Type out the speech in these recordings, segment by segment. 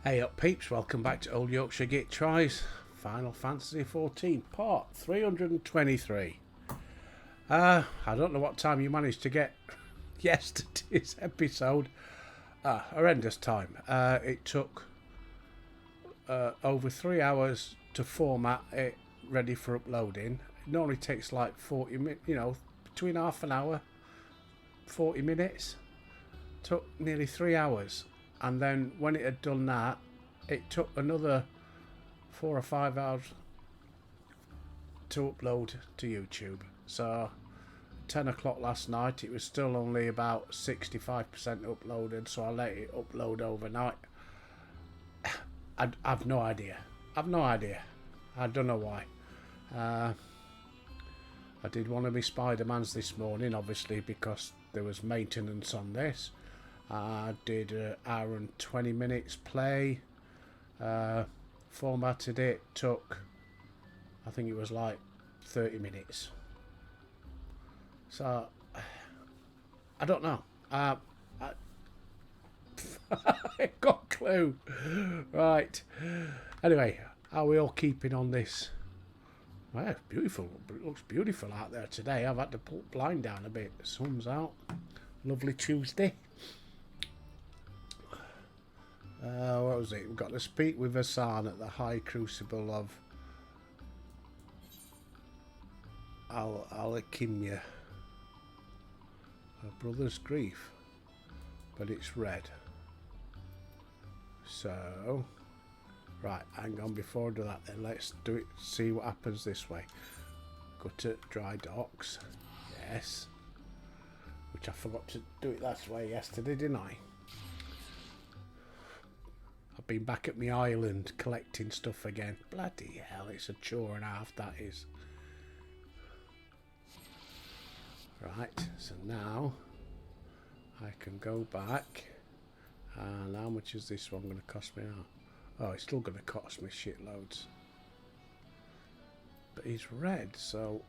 Hey up peeps, welcome back to Old Yorkshire Git Tries Final Fantasy XIV part 323. I don't know what time you managed to get yesterday's episode. Horrendous time. It took over 3 hours to format it ready for uploading. It normally takes like 40 minutes, between half an hour, 40 minutes. Took nearly 3 hours. And then when it had done that, it took another 4 or 5 hours to upload to YouTube. So 10 o'clock last night, it was still only about 65% uploaded, so I let it upload overnight. I've no idea. I don't know why. I did one of my Spider-Mans this morning, obviously, because there was maintenance on this. I did an hour and 20 minutes play. Formatted it, took, I think it was like 30 minutes. So, I don't know. I got a clue. Right. Anyway, how are we all keeping on this? Well, it's beautiful. It looks beautiful out there today. I've had to pull the blind down a bit. The sun's out. Lovely Tuesday. What was it? We've got to speak with Hassan at the High Crucible of Alchemia. Her brother's grief. But it's red. So, right, hang on, before I do that then, let's do it, see what happens this way. Go to dry docks. Yes. Which I forgot to do it that way yesterday, didn't I? I've been back at my island collecting stuff again. Bloody hell, it's a chore and a half, that is. Right, so now I can go back. And how much is this one going to cost me now? Oh, it's still going to cost me shitloads. But he's red, so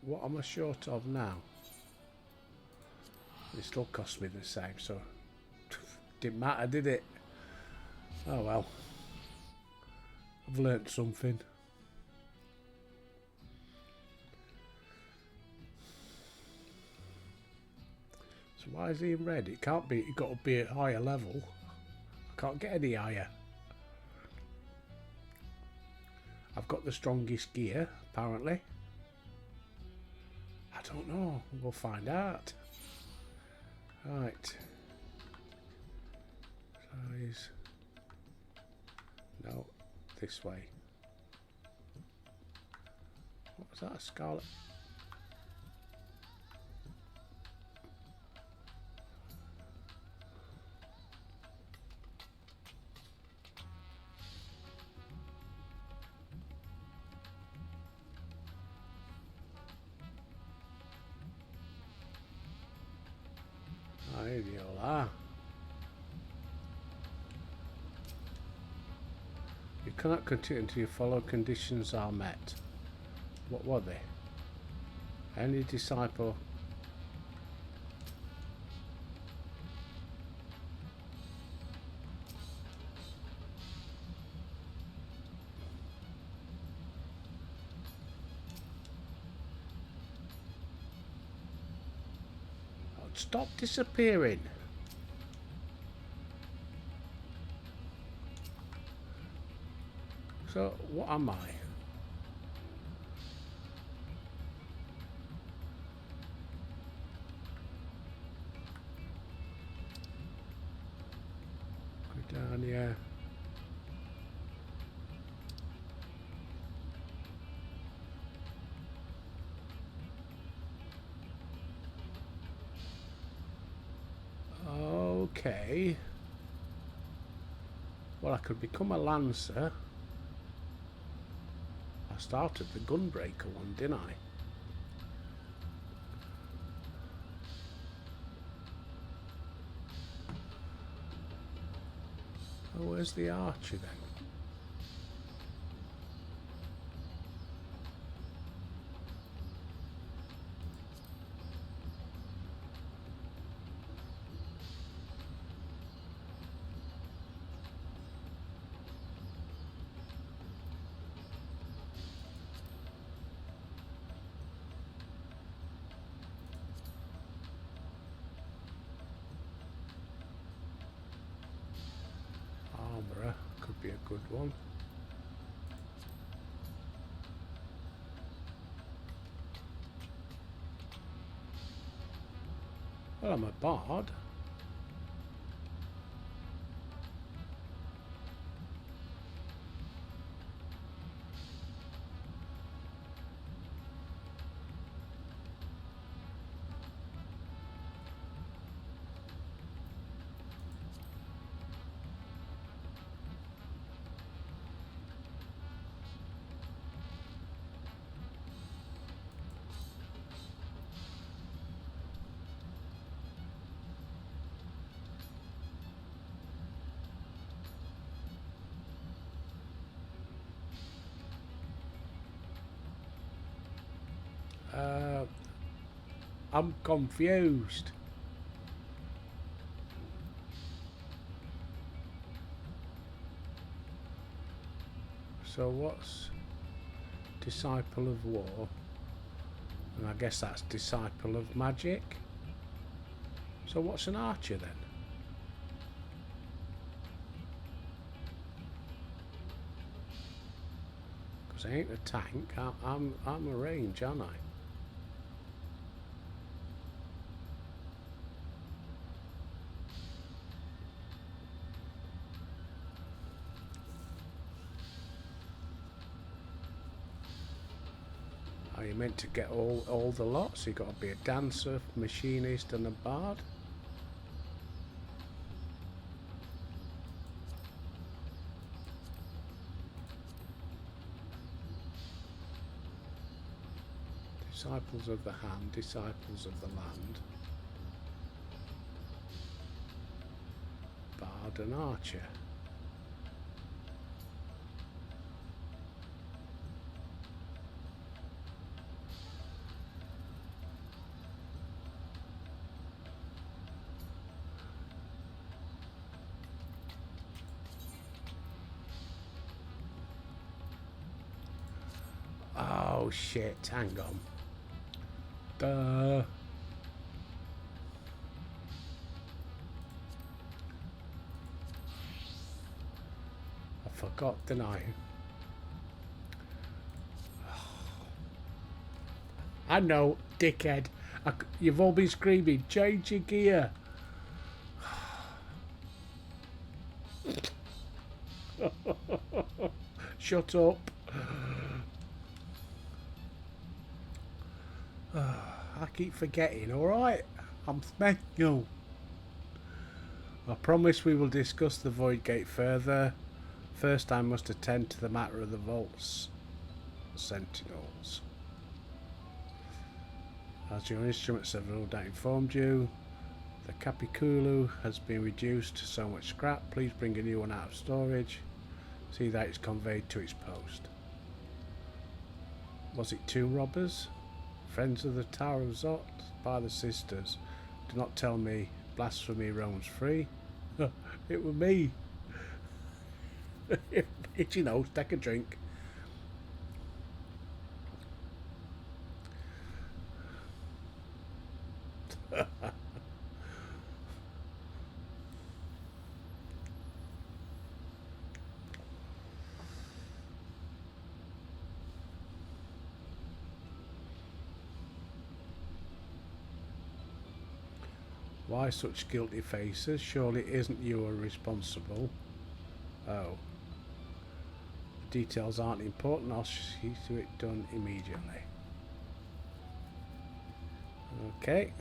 what am I short of now? It still cost me the same, so didn't matter, did it? Oh well. I've learnt something. So why is he in red? It can't be, it got to be at higher level. I can't get any higher. I've got the strongest gear, apparently. I don't know. We'll find out. Right. Size. No, this way. What was that? Scarlet. There you are. You cannot continue until your follow conditions are met. What were they? Any disciple. Oh, stop disappearing. So, what am I? Go down here. Okay. Well, I could become a lancer. I started the gunbreaker one, didn't I? Oh, where's the archer then? be a good one. Well, I'm a bard. I'm confused. So what's Disciple of War? And I guess that's Disciple of Magic. So what's an archer then? Because I ain't a tank. I'm a range, aren't I? Are you meant to get all the lots? You've got to be a dancer, machinist and a bard. Disciples of the hand, disciples of the land. Bard and archer. Oh shit, hang on. Duh. I forgot, didn't I? I know, dickhead. You've all been screaming, change your gear. Shut up. I keep forgetting, alright? I'm mental. I promise we will discuss the Void Gate further. First I must attend to the matter of the Vault's Sentinels. As your instruments have no doubt informed you, the Capiculu has been reduced to so much scrap. Please bring a new one out of storage. See that it's conveyed to its post. Was it two robbers? Friends of the Tower of Zot by the sisters. Do not tell me blasphemy roams free. It was me. Itchy nose, take a drink. Why such guilty faces? Surely isn't you are responsible? Oh. The details aren't important. I'll see to it done immediately. Okay.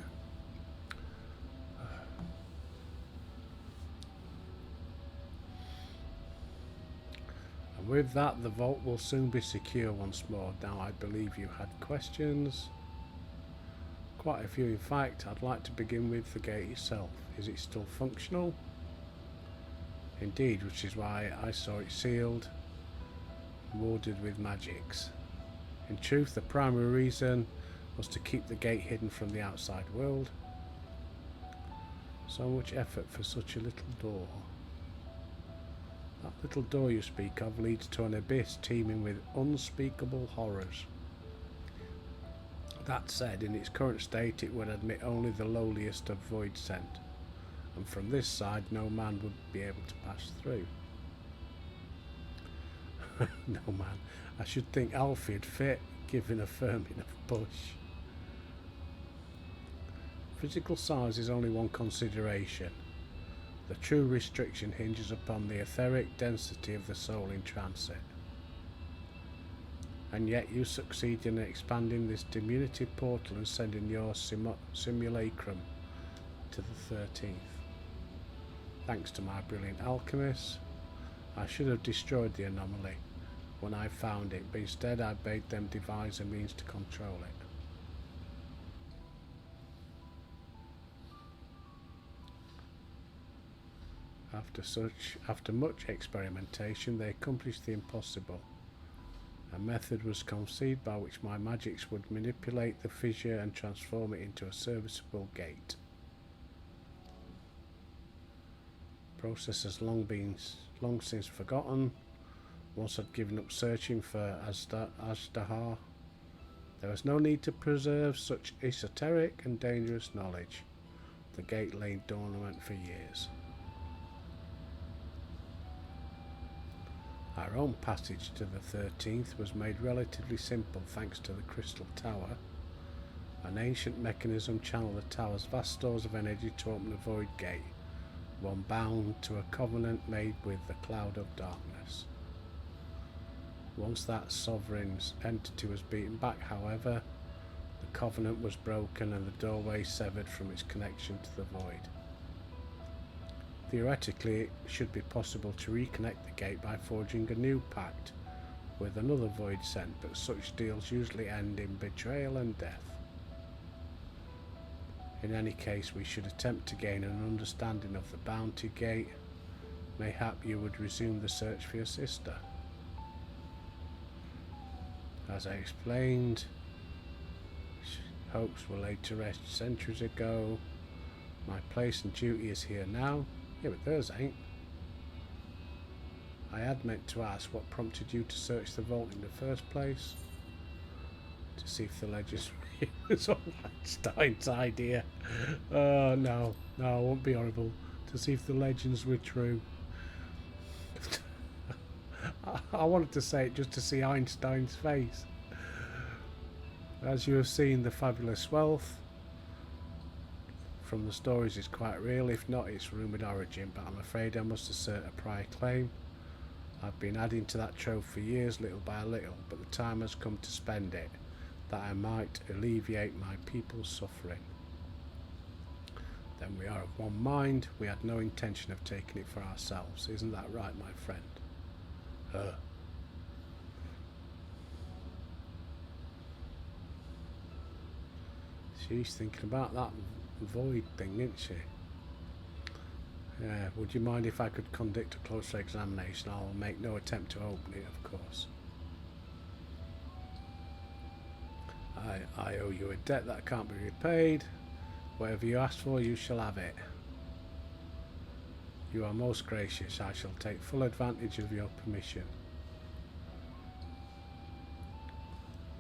And with that, the vault will soon be secure once more. Now, I believe you had questions. Quite a few, in fact. I'd like to begin with the gate itself. Is it still functional? Indeed, which is why I saw it sealed, warded with magics. In truth, the primary reason was to keep the gate hidden from the outside world. So much effort for such a little door. That little door you speak of leads to an abyss teeming with unspeakable horrors. That said, in its current state it would admit only the lowliest of void sent, and from this side no man would be able to pass through. No man, I should think Alfie'd fit, given a firm enough push. Physical size is only one consideration. The true restriction hinges upon the etheric density of the soul in transit. And yet you succeed in expanding this diminutive portal and sending your simulacrum to the 13th. Thanks to my brilliant alchemists, I should have destroyed the anomaly when I found it, but instead I bade them devise a means to control it. After much experimentation, they accomplished the impossible. A method was conceived by which my magics would manipulate the fissure and transform it into a serviceable gate. Process has long since forgotten. Once I'd given up searching for Ashdahar, there was no need to preserve such esoteric and dangerous knowledge. The gate lay dormant for years. Our own passage to the 13th was made relatively simple thanks to the Crystal Tower. An ancient mechanism channeled the tower's vast stores of energy to open a void gate, one bound to a covenant made with the Cloud of Darkness. Once that sovereign's entity was beaten back, however, the covenant was broken and the doorway severed from its connection to the void. Theoretically, it should be possible to reconnect the gate by forging a new pact with another void sent, but such deals usually end in betrayal and death. In any case, we should attempt to gain an understanding of the bounty gate. Mayhap you would resume the search for your sister. As I explained, hopes were laid to rest centuries ago. My place and duty is here now. Yeah, but theirs ain't. I had meant to ask what prompted you to search the vault in the first place. To see if the legends was all Einstein's idea. Oh, no, it won't be horrible. To see if the legends were true. I wanted to say it just to see Einstein's face. As you have seen, the fabulous wealth from the stories is quite real, if not its rumoured origin, but I'm afraid I must assert a prior claim. I've been adding to that trove for years, little by little, but the time has come to spend it, that I might alleviate my people's suffering. Then we are of one mind. We had no intention of taking it for ourselves. Isn't that right, my friend? She's thinking about that void thing, isn't she? Yeah, would you mind if I could conduct a closer examination? I'll make no attempt to open it, of course. I owe you a debt that can't be repaid. Whatever you ask for, you shall have it. You are most gracious. I shall take full advantage of your permission.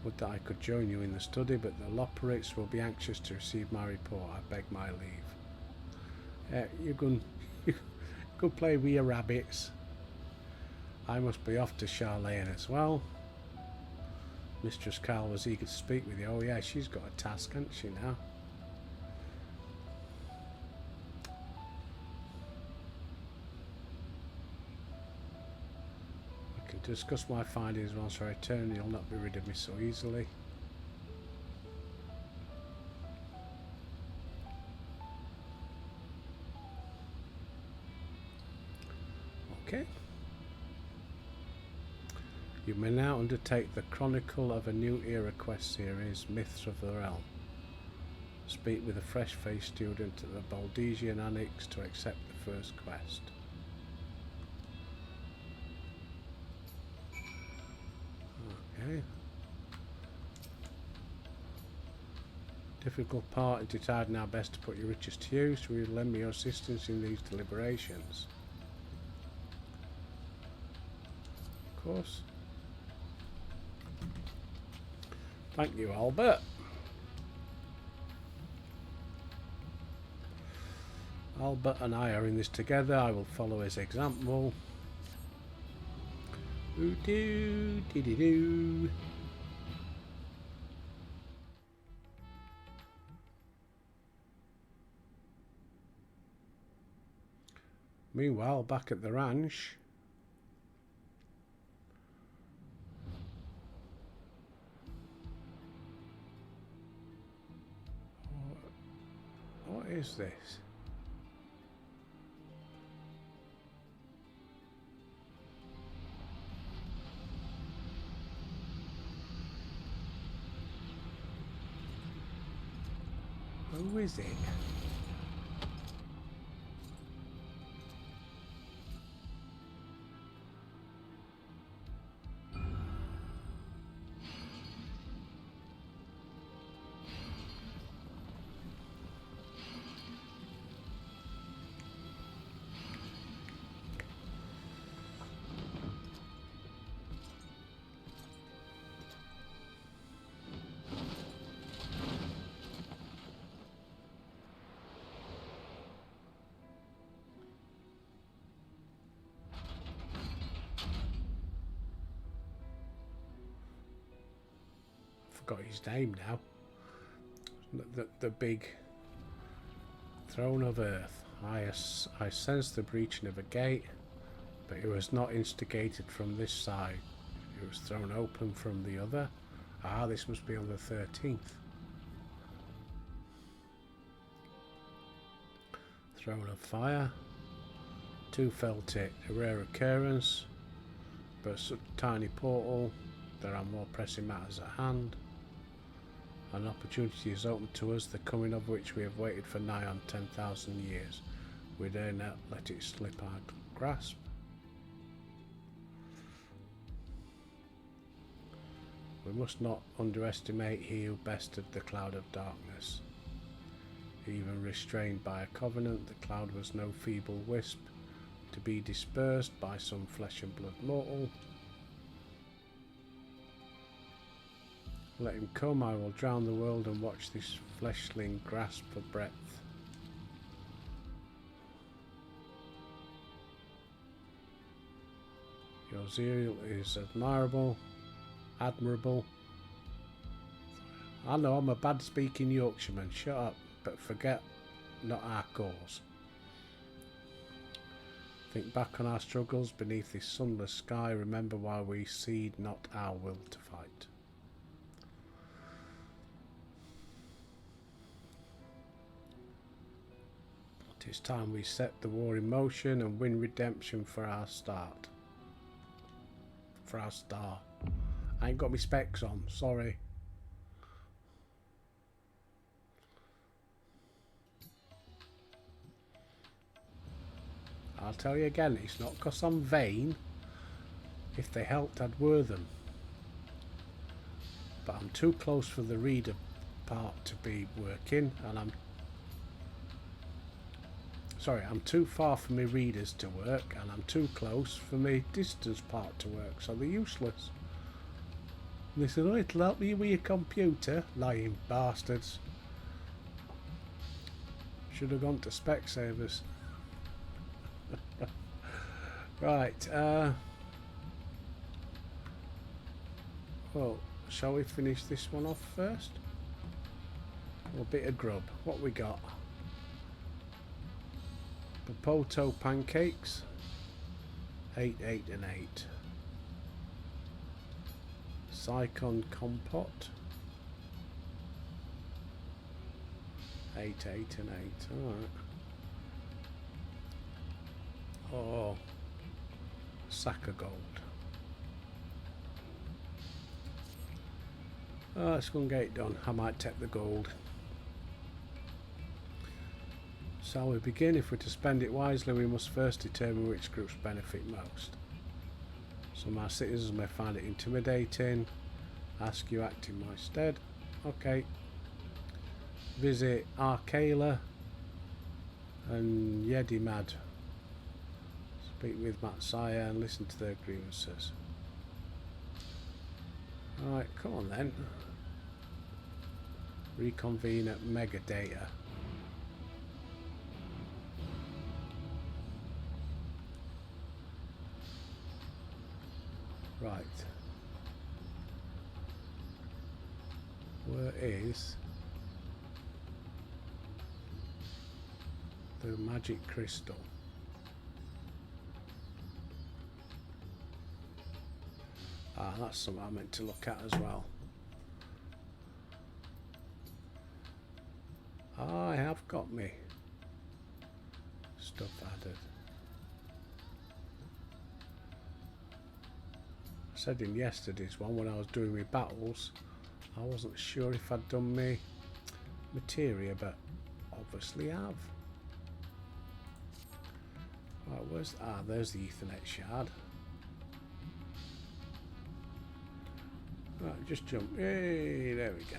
Would that I could join you in the study, but the Loporrits will be anxious to receive my report. I beg my leave. You go play with your rabbits. I must be off to Charlene as well. Mistress Carl was eager to speak with you. Oh yeah, she's got a task, hasn't she now? I can discuss my findings once I return. You'll not be rid of me so easily. Okay. You may now undertake the Chronicle of a New Era quest series, Myths of the Realm. Speak with a fresh-faced student at the Baldesian Annex to accept the first quest. Okay. Difficult part is deciding how best to put your riches to use. Will you lend me your assistance in these deliberations? Of course. Thank you, Albert. Albert and I are in this together. I will follow his example. Ooh doo dee dee doo. Meanwhile, back at the ranch. What is this? Who is it? Forgot his name now. The big throne of earth. I sensed the breaching of a gate, but it was not instigated from this side. It was thrown open from the other. Ah, this must be on the 13th. Throne of fire. 2 felt it. A rare occurrence, but such a tiny portal. There are more pressing matters at hand. An opportunity is open to us, the coming of which we have waited for nigh on 10,000 years. We dare not let it slip our grasp. We must not underestimate he who bested the cloud of darkness. Even restrained by a covenant, the cloud was no feeble wisp, to be dispersed by some flesh and blood mortal. Let him come, I will drown the world and watch this fleshling grasp for breadth. Your zeal is admirable. I know I'm a bad speaking Yorkshireman, shut up, but forget not our cause. Think back on our struggles beneath this sunless sky, remember why we cede not our will to fight. It is time we set the war in motion and win redemption for our start. For our star. I ain't got my specs on, sorry. I'll tell you again, it's not because I'm vain. If they helped, I'd wear them. But I'm too close for the reader part to be working, and I'm too far for my readers to work, and I'm too close for my distance part to work, so they're useless. And they said, oh, it'll help you with your computer. Lying bastards. Should have gone to Specsavers. Right, well, shall we finish this one off first? A bit of grub. What we got? Popoto pancakes. 8, 8 and 8. Psychon compote. 8, 8 and 8. Alright. Oh. Sack of gold. Oh, let's go and get it done. I might take the gold. Shall we begin? If we're to spend it wisely, we must first determine which groups benefit most. Some of our citizens may find it intimidating. Ask you act in my stead. Okay. Visit Arcala and Yedimad. Speak with Matsaya and listen to their grievances. Alright, come on then. Reconvene at Megadata. Right. Where is the magic crystal? Ah, that's something I meant to look at as well. I have got me stuff added. I said in yesterday's one when I was doing my battles, I wasn't sure if I'd done me materia, but obviously have. Right, where's there's the Ethernet shard. Right, just jump. Hey, there we go.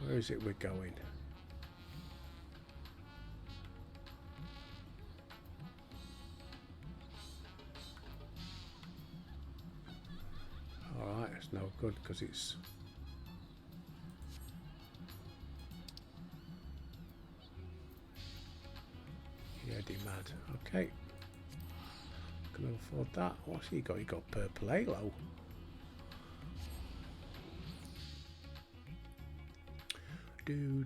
Where is it we're going? Alright, it's no good because it's... Yeti mad. Okay. Can afford that. What's he got? He got purple halo. Do.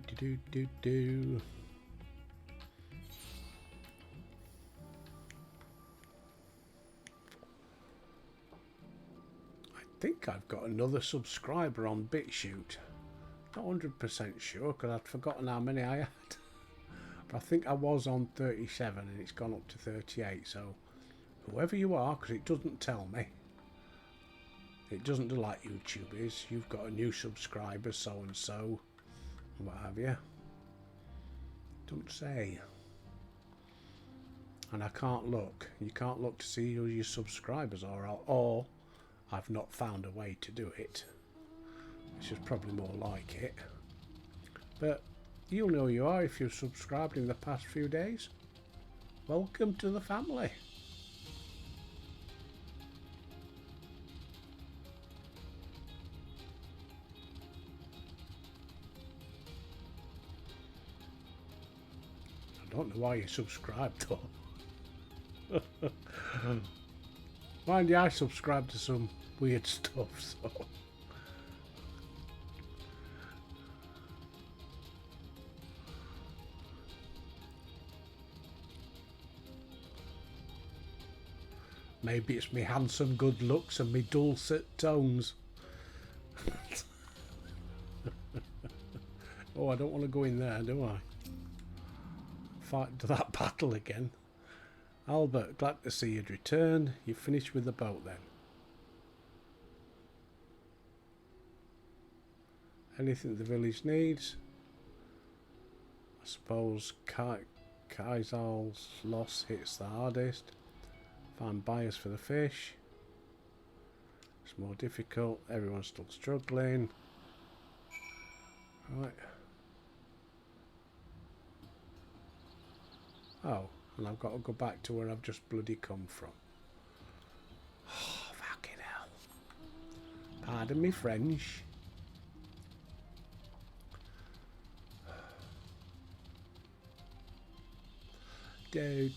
I think I've got another subscriber on BitChute. Not 100% sure because I'd forgotten how many I had. But I think I was on 37 and it's gone up to 38. So whoever you are, because it doesn't tell me. It doesn't do like YouTube is. You've got a new subscriber, so and so, and what have you. Don't say. And I can't look. You can't look to see who your subscribers are, or I've not found a way to do it. Which is probably more like it. But you'll know who you are if you've subscribed in the past few days. Welcome to the family. I don't know why you subscribed though. Mind you, I subscribe to some weird stuff, so... Maybe it's me handsome good looks and me dulcet tones. Oh, I don't want to go in there, do I? Fight to that battle again. Albert, glad to see you'd return. You finished with the boat then? Anything the village needs? I suppose Kaisal's loss hits the hardest. Find buyers for the fish. It's more difficult. Everyone's still struggling. Right. Oh, and I've got to go back to where I've just bloody come from. Oh, fucking hell. Pardon me French. Do.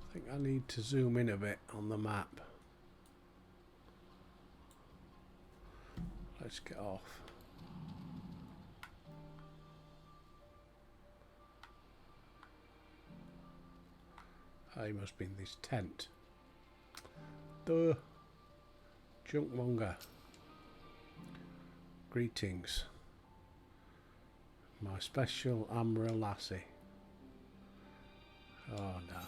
I think I need to zoom in a bit on the map. Let's get off. He must be in this tent. Duh. Junkmonger. Greetings, my special Amra lassie. Oh no.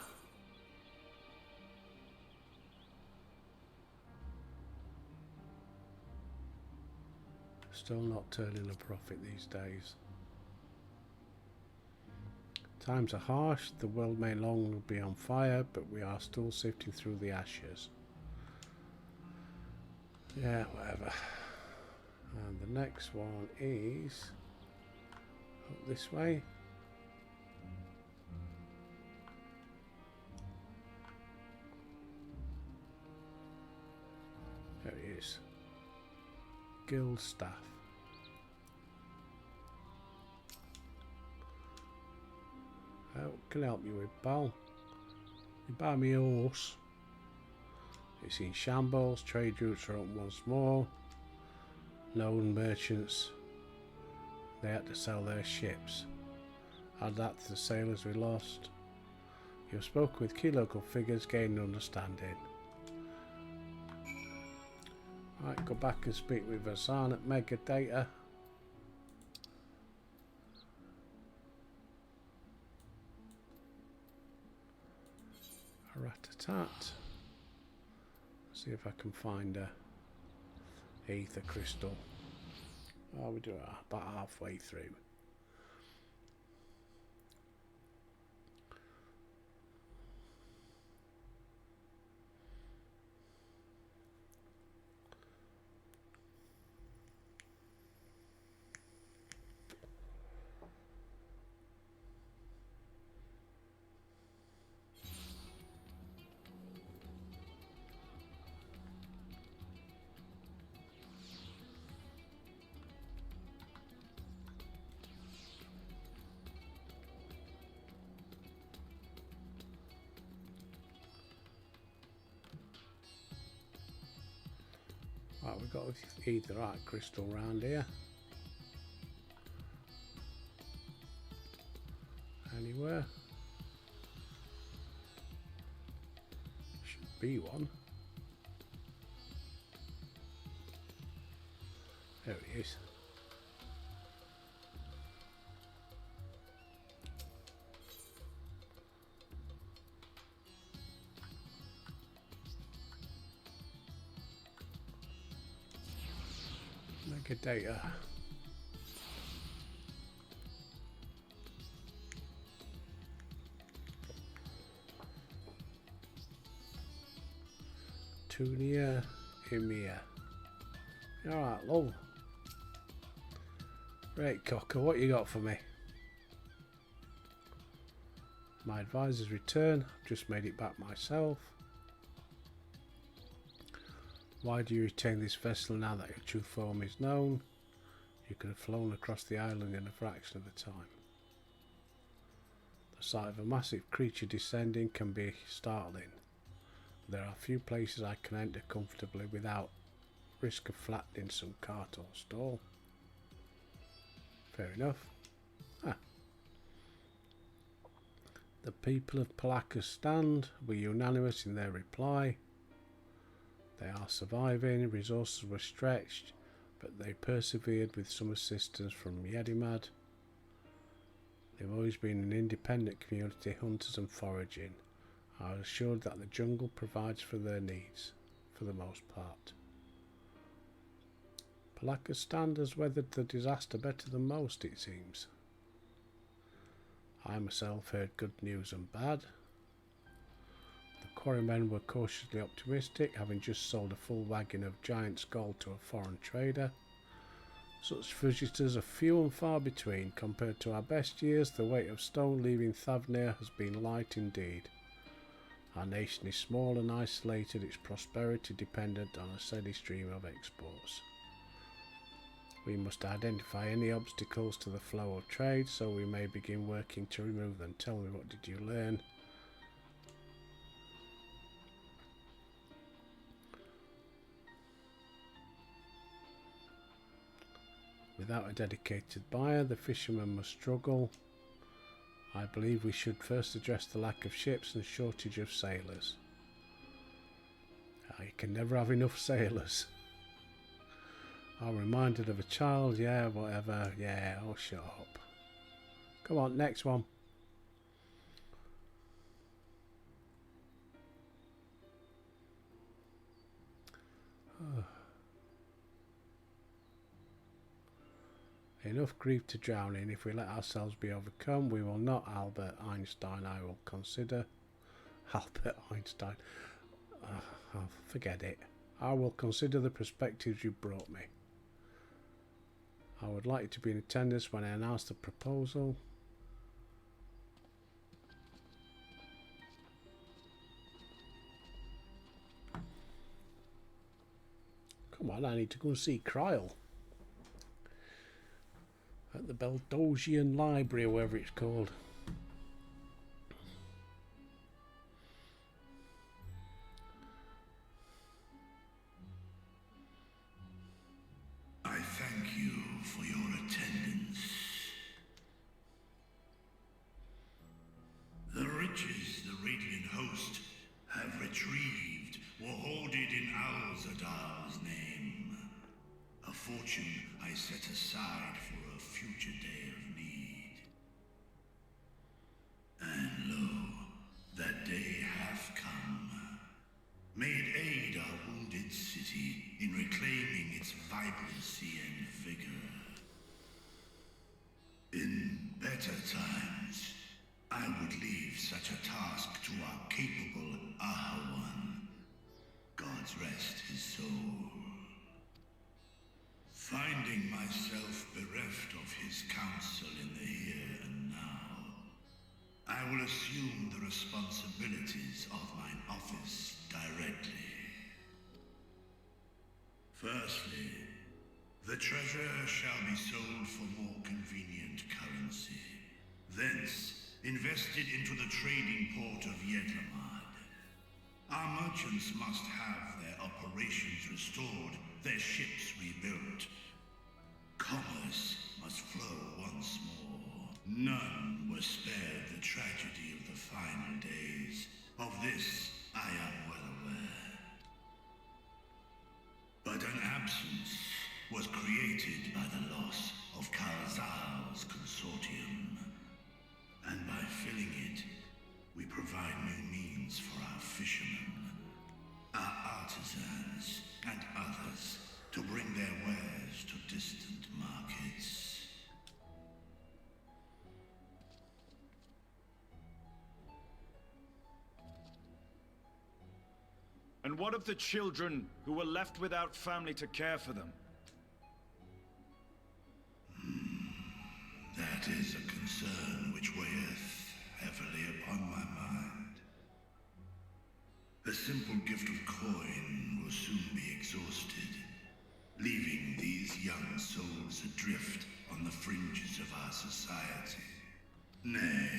Still not turning a profit these days. Times are harsh, the world may long be on fire, but we are still sifting through the ashes. Yeah, whatever. And the next one is up this way. There it is. Guild staff. How can I help you with, pal? You buy me a horse. It's in shambles, trade routes are open once more. Known merchants, they had to sell their ships. Add that to the sailors we lost. You've spoken with key local figures, gained understanding. Right, go back and speak with Vasan at Megadata. Rat-a-tat. See if I can find a ether crystal. Oh, we do it about halfway through. Right, we've got either art crystal round here. Anywhere. Should be one. There it is. Megadata. Tunia Emir. Alright, love. Right, Cocker, what you got for me? My advisor's return. I've just made it back myself. Why do you retain this vessel now that your true form is known? You could have flown across the island in a fraction of the time. The sight of a massive creature descending can be startling. There are few places I can enter comfortably without risk of flattening some cart or stall. Fair enough. Ah. The people of Palaka's stand were unanimous in their reply. They are surviving, resources were stretched, but they persevered with some assistance from Yedimad. They've always been an independent community, hunters and foraging. I was assured that the jungle provides for their needs, for the most part. Palaka's stand has weathered the disaster better than most, it seems. I myself heard good news and bad. The quarrymen were cautiously optimistic, having just sold a full wagon of giant's gold to a foreign trader. Such visitors are few and far between. Compared to our best years, the weight of stone leaving Thavnir has been light indeed. Our nation is small and isolated, its prosperity dependent on a steady stream of exports. We must identify any obstacles to the flow of trade so we may begin working to remove them. Tell me, what did you learn? Without a dedicated buyer, the fishermen must struggle. I believe we should first address the lack of ships and shortage of sailors. You can never have enough sailors. I'm reminded of a child. Yeah, whatever. Yeah, oh, shut up. Come on, next one. Enough grief to drown in. If we let ourselves be overcome, we will not. Albert Einstein. I will consider. Albert Einstein. Oh, forget it. I will consider the perspectives you brought me. I would like you to be in attendance when I announce the proposal. Come on, I need to go and see Kryl at the Beldosian Library, or whatever it's called. I thank you for your attendance. The riches the Radiant Host have retrieved were hoarded in Al-Zadar's name. A fortune I set aside for a future day of need. And lo, that day hath come. May it aid our wounded city in reclaiming its vibrancy and vigor. In better times, I would leave such a task to our capable Ahawan. God's rest his soul. Finding myself bereft of his counsel in the here and now, I will assume the responsibilities of mine office directly. Firstly, the treasure shall be sold for more convenient currency. Thence, invested into the trading port of Yedlamad. Our merchants must have their operations restored, their ships rebuilt. Commerce must flow once more. None were spared the tragedy of the final days. Of this, I am well aware. But an absence was created by the loss of Kalzal's consortium. And by filling it, we provide new means for our fishermen, our artisans, and others to bring their wares to distant markets. And what of the children who were left without family to care for them? That is a concern which weigheth heavily upon my mind. A simple gift of coin will soon be exhausted, leaving these young souls adrift on the fringes of our society. Nay,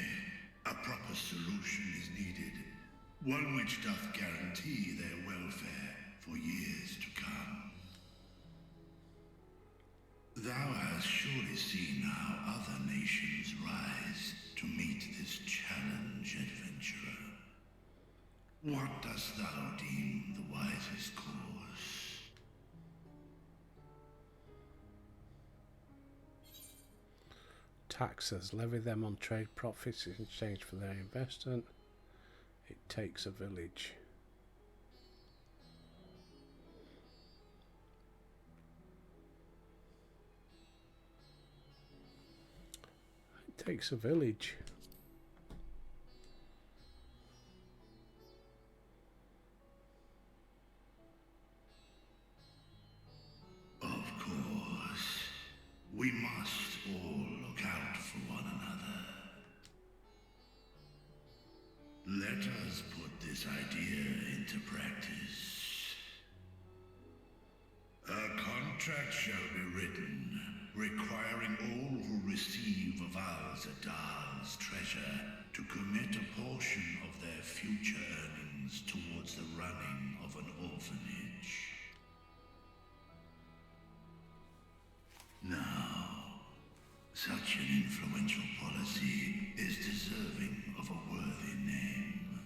a proper solution is needed, one which doth guarantee their welfare for years to come. Thou hast surely seen how other nations rise to meet this challenge, adventurer. What dost thou deem the wisest course? Taxes. Levy them on trade profits in exchange for their investment. It takes a village. It takes a village. Of course, we must all look out for one another. Let us put this idea into practice. A contract shall be written, requiring all who receive of Al-Zadar's treasure to commit a portion of their future earnings towards the running of an orphanage. Now, such an influential policy is deserving of a worthy name.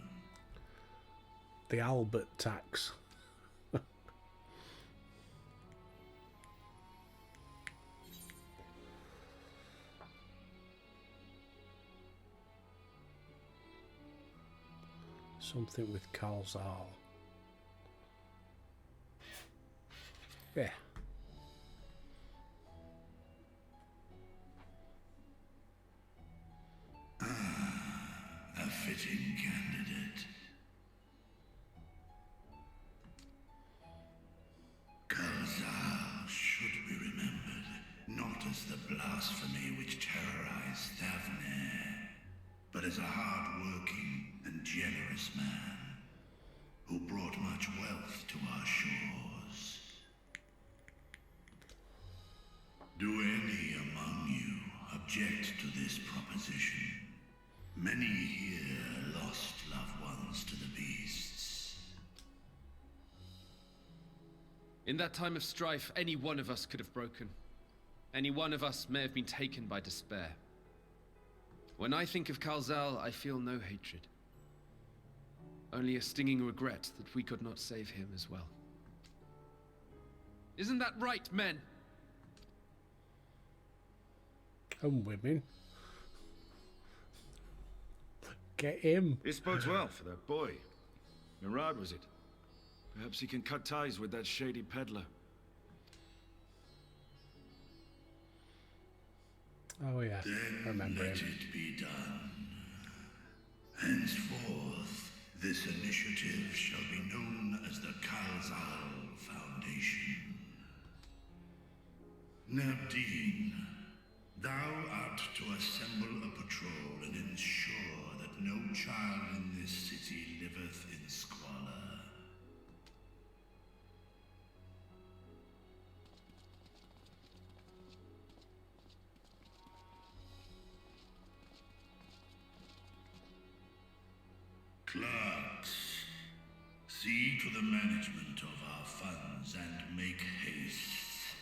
The Albert tax. Something with Kalzal. Yeah. A fitting candidate. Kalzal should be remembered, not as the blasphemy which terrorized Thavnair, but as a hard-working and generous man who brought much wealth to our shores. Do any among you object to this proposition? Many here lost loved ones to the beasts. In that time of strife, any one of us could have broken. Any one of us may have been taken by despair. When I think of Kalzal, I feel no hatred. Only a stinging regret that we could not save him as well. Isn't that right, men? And women. Get him. This bodes well for that boy. Mirad, was it? Perhaps he can cut ties with that shady peddler. Oh yeah, Then I remember let him. it be done. Henceforth, this initiative shall be known as the Kalzal Foundation. Nabdeen, thou art to assemble a patrol and ensure that no child in this city liveth in squalor. Clerks, see to the management of our funds and make haste.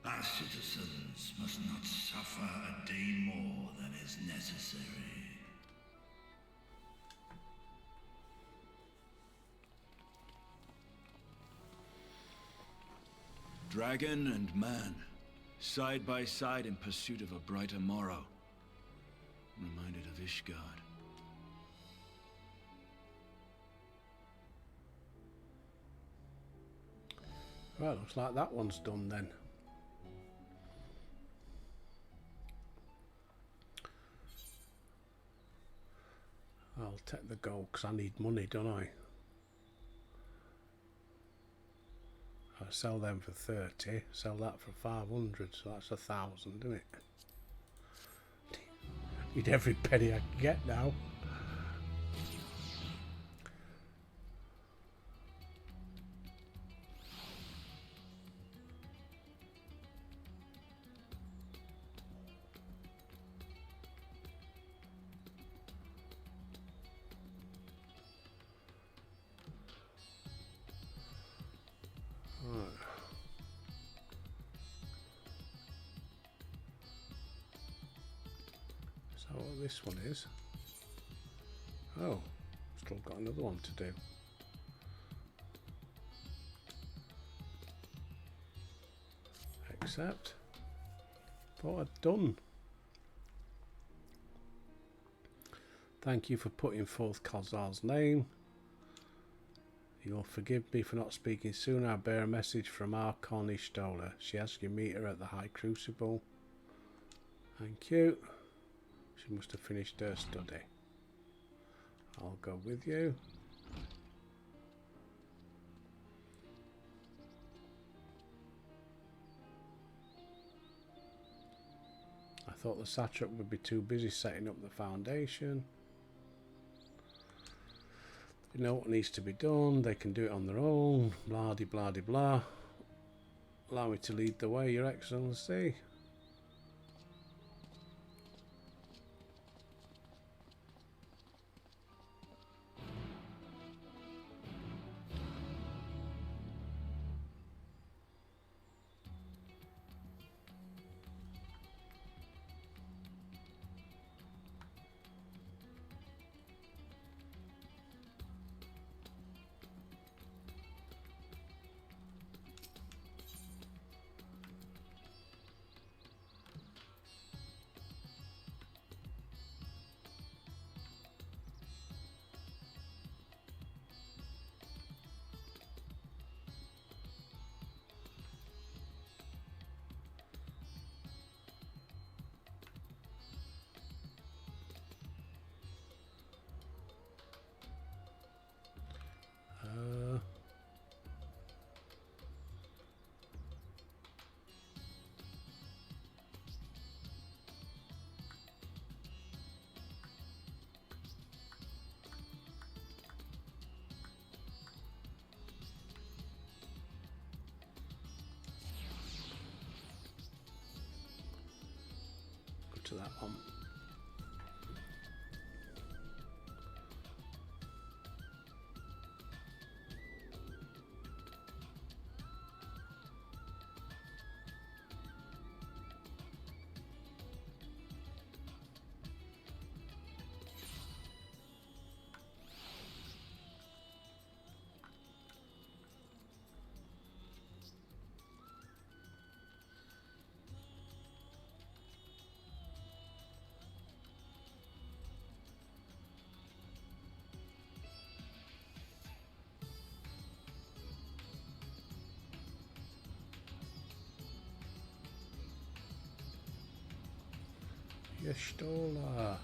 Our citizens must not suffer a day more than is necessary. Dragon and man, side by side in pursuit of a brighter morrow. Reminded of Ishgard. Well, looks like that one's done then. I'll take the gold because I need money, don't I? I sell them for 30, sell that for 500, so that's 1,000, isn't it? Need every penny I can get now. So what this one is? Oh, still got another one to do. Accept. Thought I'd done. Thank you for putting forth Kalzal's name. You'll forgive me for not speaking sooner. I bear a message from Archon Ishtola. She asks you meet her at the High Crucible. Thank you. She must have finished her study. I'll go with you. I thought the satrap would be too busy setting up the foundation. They know what needs to be done. They can do it on their own. Blah de blah de blah. Allow me to lead the way, Your Excellency. to that one. Y'shtola.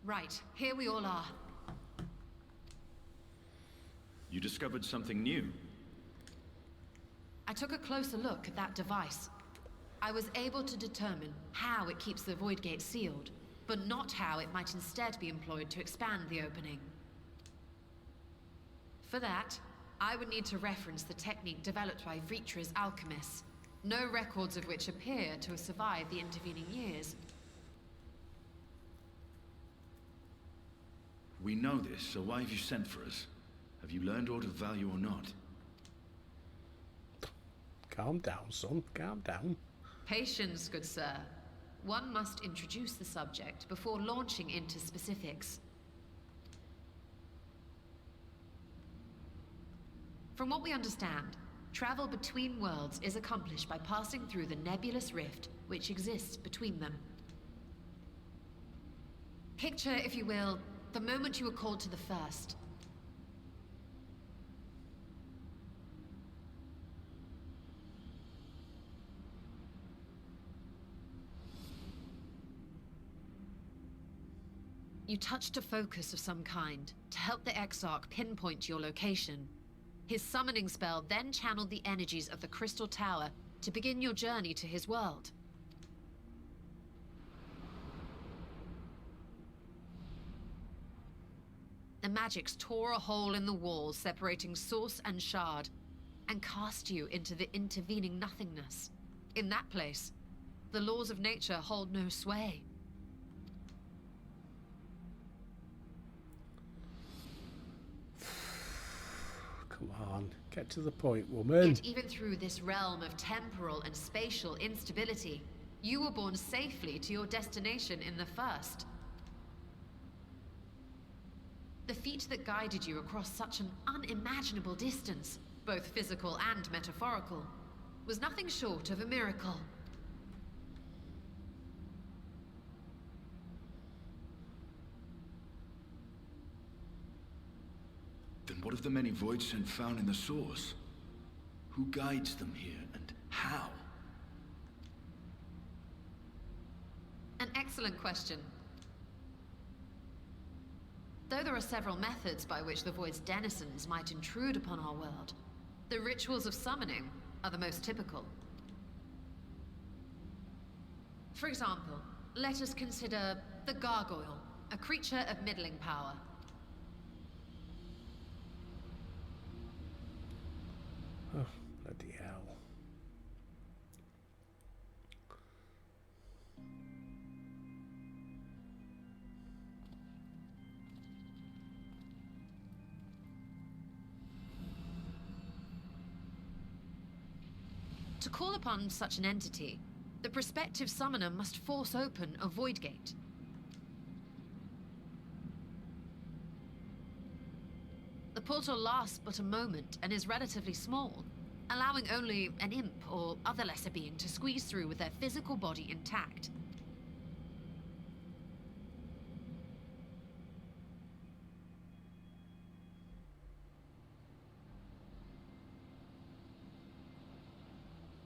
Right, here we all are. You discovered something new. I took a closer look at that device. I was able to determine how it keeps the Void Gate sealed, but not how it might instead be employed to expand the opening. For that, I would need to reference the technique developed by Vritra's alchemists, no records of which appear to have survived the intervening years. We know this, so why have you sent for us? Have you learned aught of value or not? Calm down, son. Calm down. Patience, good sir. One must introduce the subject before launching into specifics. From what we understand, travel between worlds is accomplished by passing through the nebulous rift which exists between them. Picture, if you will, the moment you were called to the first. You touched a focus of some kind to help the Exarch pinpoint your location. His summoning spell then channeled the energies of the Crystal Tower to begin your journey to his world. The magics tore a hole in the wall separating source and shard, and cast you into the intervening nothingness. In that place, the laws of nature hold no sway. Come on, get to the point, woman. Yet even through this realm of temporal and spatial instability, you were borne safely to your destination in the first. The feat that guided you across such an unimaginable distance, both physical and metaphorical, was nothing short of a miracle. Then what of the many Voidsent found in the source? Who guides them here, and how? An excellent question. Though there are several methods by which the Void's denizens might intrude upon our world, the rituals of summoning are the most typical. For example, let us consider the Gargoyle, a creature of middling power. Oh, bloody hell. To call upon such an entity, the prospective summoner must force open a void gate. The portal lasts but a moment and is relatively small, allowing only an imp or other lesser being to squeeze through with their physical body intact.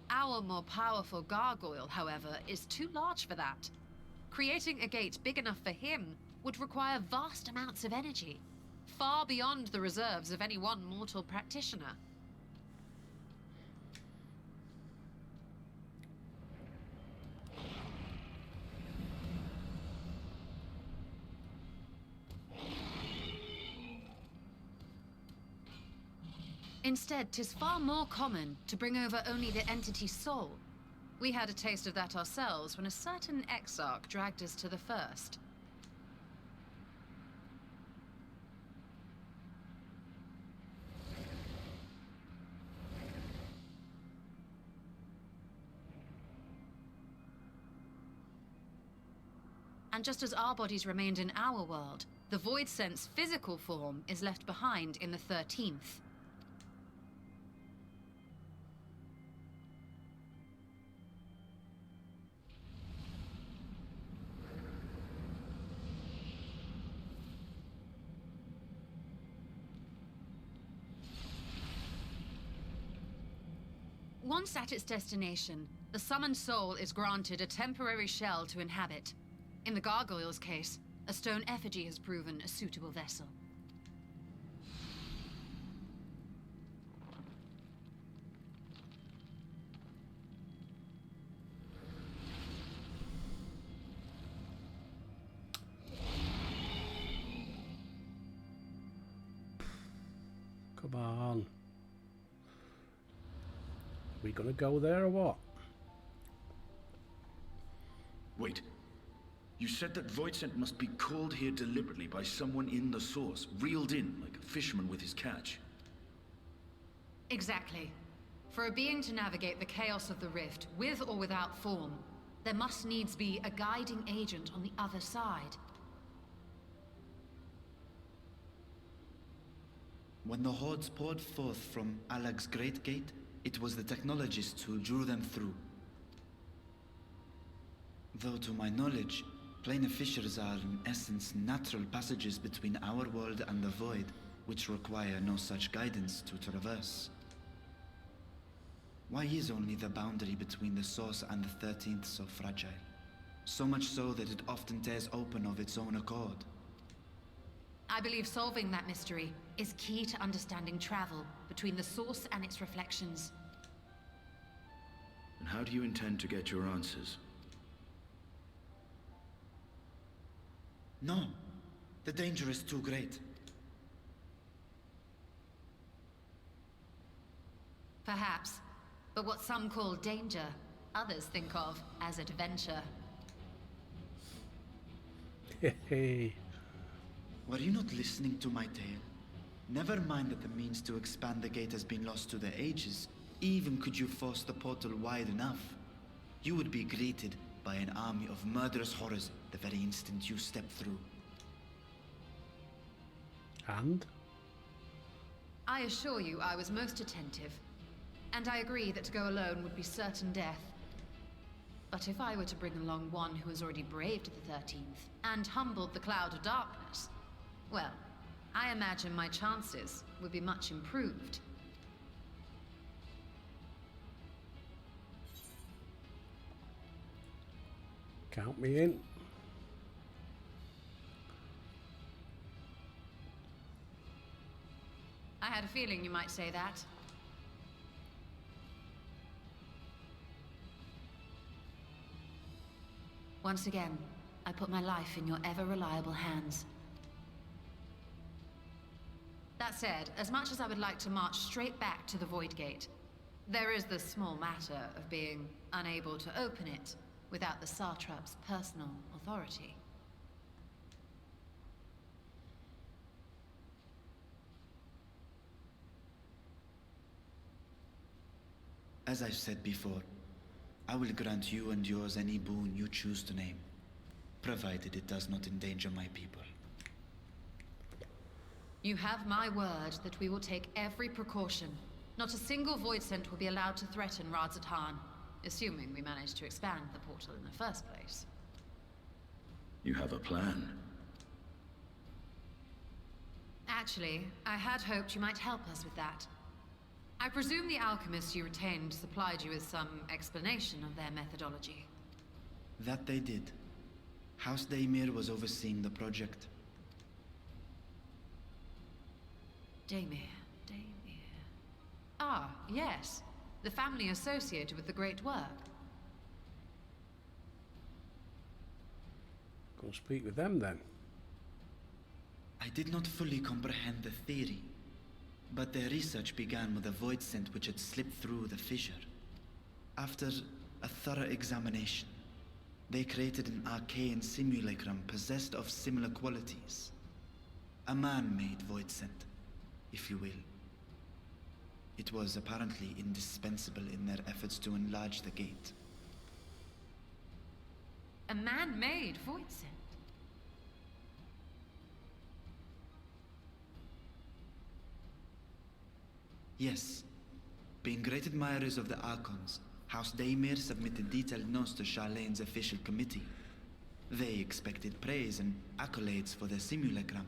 Our more powerful gargoyle, however, is too large for that. Creating a gate big enough for him would require vast amounts of energy, far beyond the reserves of any one mortal practitioner. Instead, 'tis far more common to bring over only the entity's soul. We had a taste of that ourselves when a certain exarch dragged us to the First. And just as our bodies remained in our world, the Void Sense physical form is left behind in the 13th. Once at its destination, the summoned soul is granted a temporary shell to inhabit. In the gargoyle's case, a stone effigy has proven a suitable vessel. Come on. We gonna go there or what? Wait. You said that Voidsent must be called here deliberately by someone in the Source, reeled in like a fisherman with his catch. Exactly. For a being to navigate the chaos of the Rift, with or without form, there must needs be a guiding agent on the other side. When the hordes poured forth from Alag's Great Gate, it was the technologists who drew them through. Though to my knowledge, planar fissures are in essence natural passages between our world and the Void, which require no such guidance to traverse. Why is only the boundary between the Source and the 13th so fragile? So much so that it often tears open of its own accord. I believe solving that mystery is key to understanding travel between the Source and its reflections. And how do you intend to get your answers? No. The danger is too great. Perhaps. But what some call danger, others think of as adventure. Hey. Were you not listening to my tale? Never mind that the means to expand the gate has been lost to the ages. Even could you force the portal wide enough, you would be greeted by an army of murderous horrors the very instant you step through. And? I assure you I was most attentive. And I agree that to go alone would be certain death. But if I were to bring along one who has already braved the 13th, and humbled the Cloud of Darkness, well, I imagine my chances would be much improved. Count me in. I had a feeling you might say that. Once again, I put my life in your ever-reliable hands. That said, as much as I would like to march straight back to the Void Gate, there is the small matter of being unable to open it without the Satrap's personal authority. As I've said before, I will grant you and yours any boon you choose to name, provided it does not endanger my people. You have my word that we will take every precaution. Not a single Voidsent will be allowed to threaten Radzatan, assuming we manage to expand the portal in the first place. You have a plan. Actually, I had hoped you might help us with that. I presume the alchemists you retained supplied you with some explanation of their methodology. That they did. House Daimir was overseeing the project. Daimir. Ah, yes. The family associated with the great work. Go speak with them then. I did not fully comprehend the theory. But their research began with a void scent which had slipped through the fissure. After a thorough examination, they created an arcane simulacrum possessed of similar qualities. A man-made void scent, if you will. It was apparently indispensable in their efforts to enlarge the gate. A man-made void scent? Yes. Being great admirers of the Archons, House Daemir submitted detailed notes to Sharlayan's official committee. They expected praise and accolades for their simulacrum,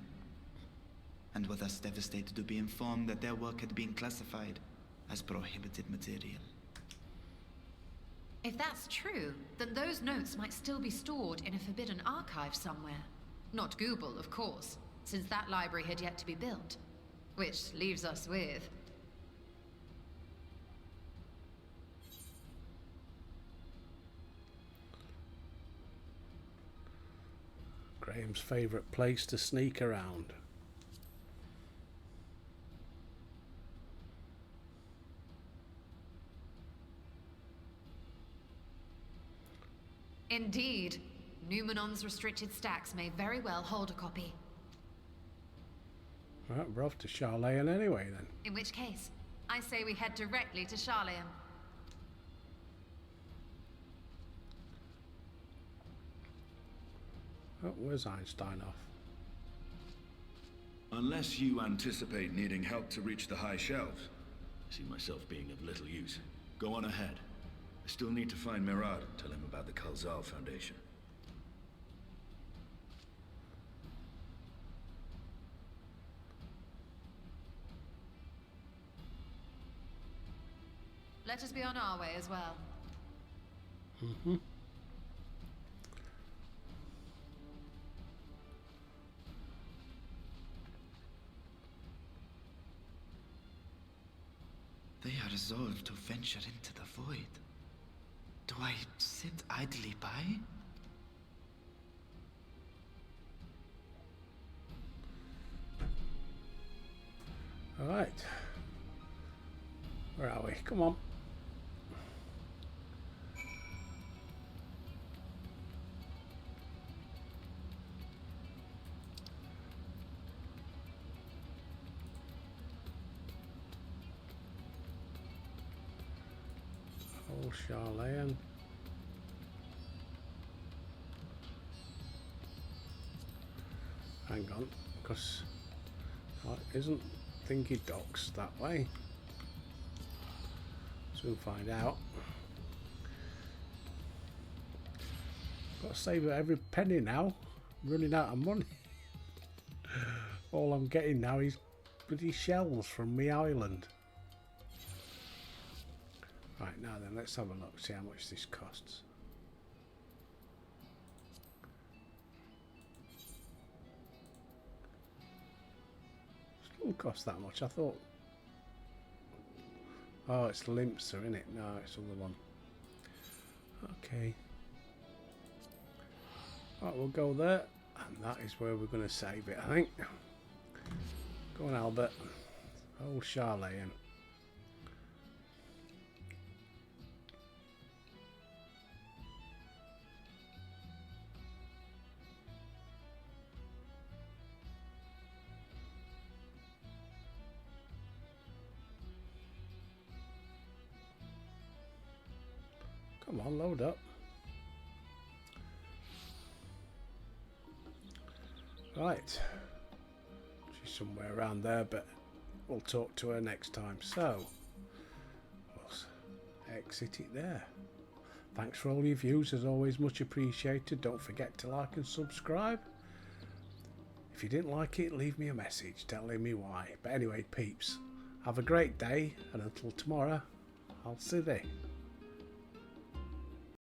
and were thus devastated to be informed that their work had been classified as prohibited material. If that's true, then those notes might still be stored in a forbidden archive somewhere. Not Google, of course, since that library had yet to be built. Which leaves us with... Graham's favourite place to sneak around. Indeed. Numenon's restricted stacks may very well hold a copy. Right, we're off to Sharlayan anyway then. In which case, I say we head directly to Sharlayan. Oh, where's Einstein off? Unless you anticipate needing help to reach the high shelves, I see myself being of little use. Go on ahead. I still need to find Mirad and tell him about the Khalzal Foundation. Let us be on our way as well. Mm-hmm. They are resolved to venture into the void. Do I sit idly by? All right. Where are we? Come on. Oh, Sharlayan. Hang on, because isn't Thingy Docks that way? Soon find out. Got to save every penny now. I'm running out of money. All I'm getting now is bloody shells from me island. Right, now then, let's have a look, see how much this costs. Still cost that much, I thought. Oh, it's Limsa, isn't it? No, it's the other one. Okay. Right, we'll go there, and that is where we're going to save it, I think. Go on, Albert. Oh, Sharlayan. Come on, load up. Right. She's somewhere around there, but we'll talk to her next time. So, we'll exit it there. Thanks for all your views, as always, much appreciated. Don't forget to like and subscribe. If you didn't like it, leave me a message telling me why. But anyway, peeps, have a great day, and until tomorrow, I'll see you.